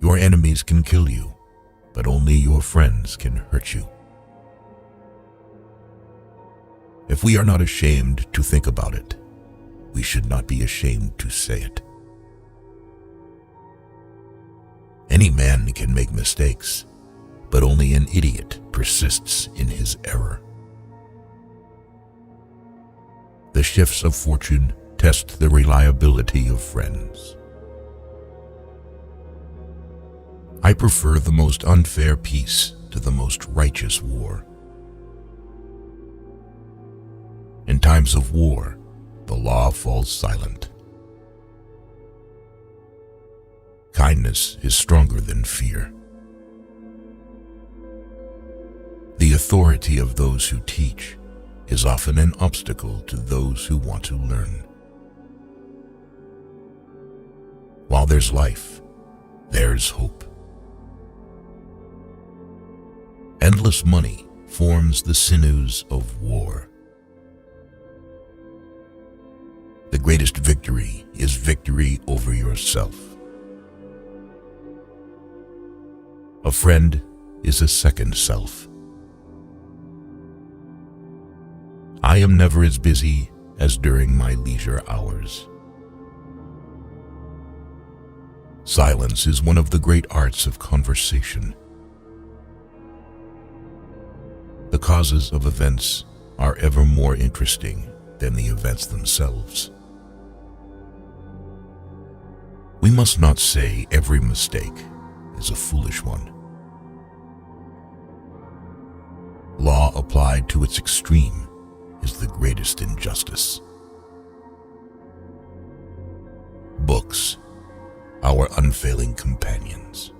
Your enemies can kill you, but only your friends can hurt you. If we are not ashamed to think about it, we should not be ashamed to say it. Any man can make mistakes, but only an idiot persists in his error. The shifts of fortune test the reliability of friends. I prefer the most unfair peace to the most righteous war. In times of war, the law falls silent. Kindness is stronger than fear. The authority of those who teach is often an obstacle to those who want to learn. While there's life, there's hope. Endless money forms the sinews of war. The greatest victory is victory over yourself. A friend is a second self. I am never as busy as during my leisure hours. Silence is one of the great arts of conversation. The causes of events are ever more interesting than the events themselves. We must not say every mistake is a foolish one. Law applied to its extreme is the greatest injustice. Books, our unfailing companions.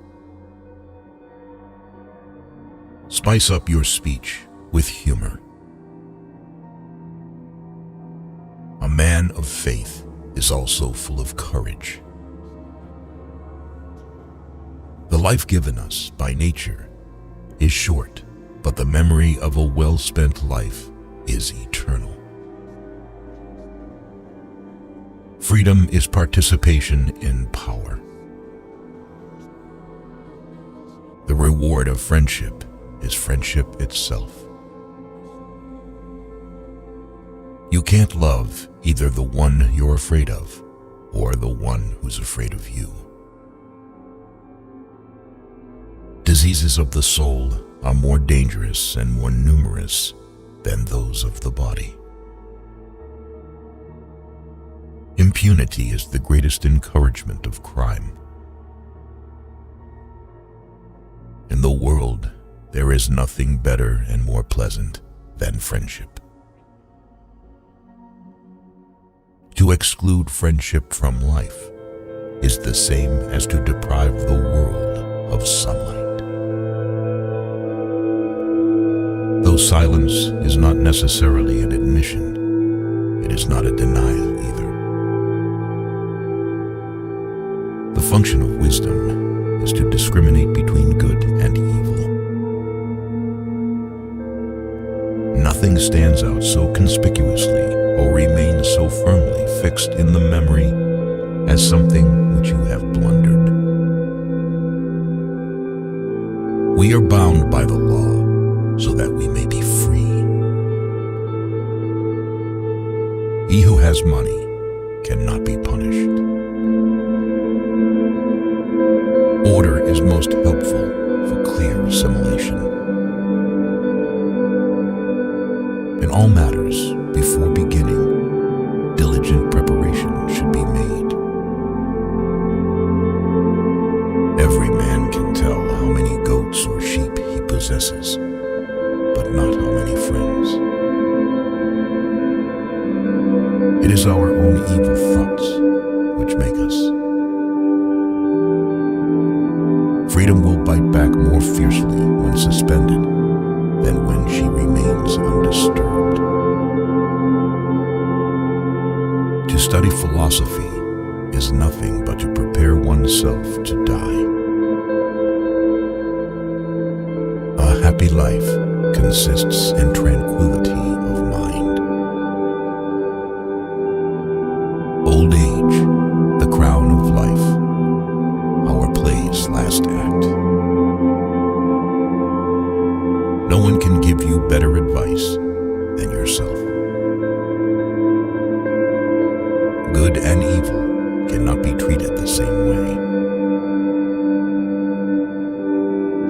Spice up your speech with humor. A man of faith is also full of courage. The life given us by nature is short, but the memory of a well-spent life is eternal. Freedom is participation in power. The reward of friendship is friendship itself. You can't love either the one you're afraid of or the one who's afraid of you. Diseases of the soul are more dangerous and more numerous than those of the body. Impunity is the greatest encouragement of crime. In the world, there is nothing better and more pleasant than friendship. To exclude friendship from life is the same as to deprive the world of sunlight. Though silence is not necessarily an admission, it is not a denial either. The function of wisdom is to discriminate between good and evil. Nothing stands out so conspicuously or remains so firmly fixed in the memory as something which you have blundered. We are bound by the law so that we may be free. He who has money cannot be punished. Order is most helpful for clear assimilation. In all matters, before beginning, diligent preparation should be made. Every man can tell how many goats or sheep he possesses, but not how many friends. It is our own evil thoughts which make us. Freedom will bite back more fiercely when suspended than when she remains undisturbed. To study philosophy is nothing but to prepare oneself to die. A happy life consists in tranquility of mind. Old age, the crown of life, our plays last. best act. No one can give you better advice than yourself. Good and evil cannot be treated the same way.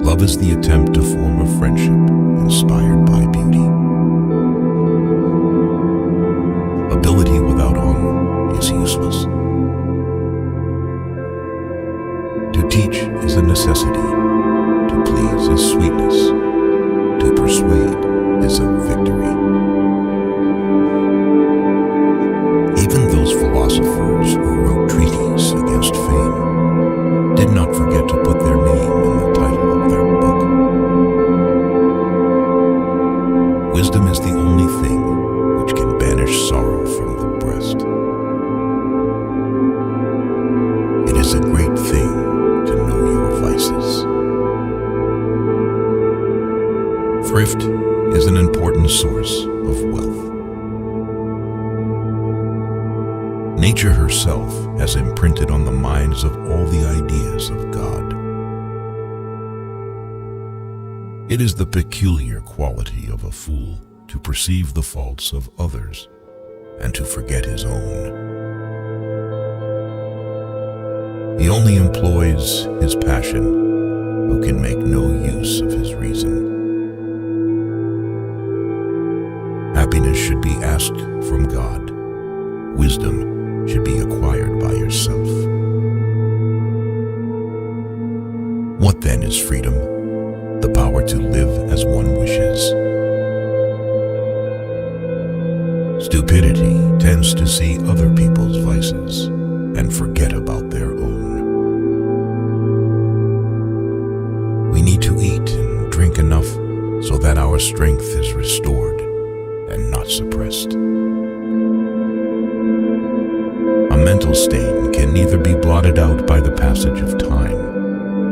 Love is the attempt to form a friendship inspired by beauty. Ability without honor is useless. To teach is a necessity. To please is sweetness. To persuade is a victory. Even those philosophers who wrote treatises against fame did not forget to put their name in the title of their book. Wisdom is the only thing which can banish sorrow from the breast. It is a great thing to know your vices. Thrift is an important source of wealth. Nature herself has imprinted on the minds of all the ideas of God. It is the peculiar quality of a fool to perceive the faults of others and to forget his own. He only employs his passion who can make no use of his reason. Happiness should be asked from God. Wisdom should be acquired by yourself. What then is freedom? The power to live as one wishes. Stupidity tends to see other people's vices and forget about their own. We need to eat and drink enough so that our strength is restored and not suppressed. A mental stain can neither be blotted out by the passage of time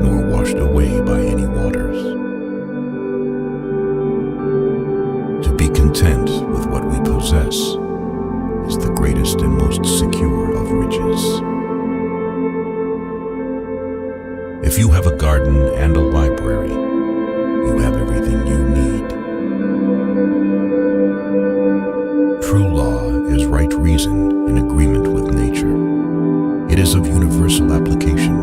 nor washed away by any waters. To be content with what we possess is the greatest and most secure of riches. If you have a garden and a library, you have everything you need. True law is right reason in agreement with nature. It is of universal application,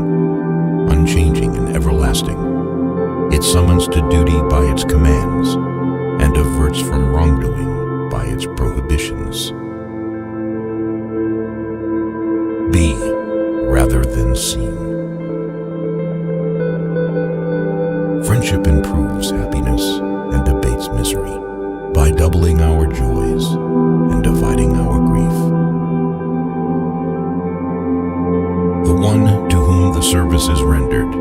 unchanging and everlasting. It summons to duty by its commands and averts from wrongdoing by its prohibitions. Be rather than seem. Friendship improves happiness and abates misery by doubling our joys and dividing our grief. The one to whom the service is rendered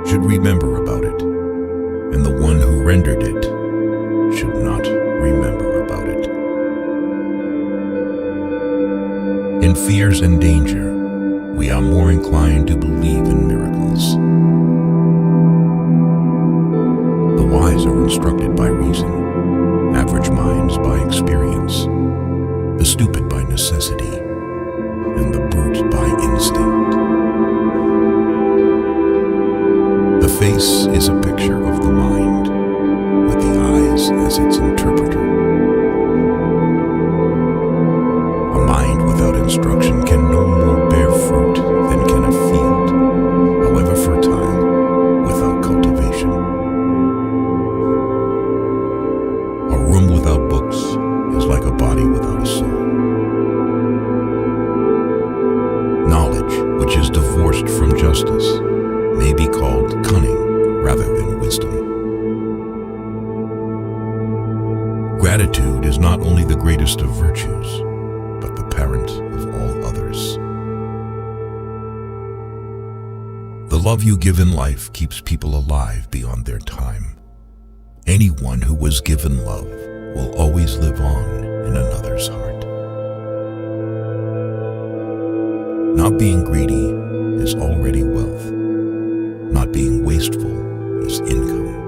should remember about it, and the one who rendered it should not remember about it. In fears and danger, we are more inclined to believe in miracles. The wise are instructed by reason, average minds by experience, the stupid by necessity, and the brute by instinct. The face is a picture of the mind, with the eyes as its interpreter. A mind without instruction can no more bear fruit than can a field, however fertile, without cultivation. A room without books is like a body without a soul. Knowledge, which is divorced from justice, may be called cunning rather than wisdom. Gratitude is not only the greatest of virtues, but the parent of all others. The love you give in life keeps people alive beyond their time. Anyone who was given love will always live on in another's heart. Not being greedy is already wealth. Not being wasteful is income.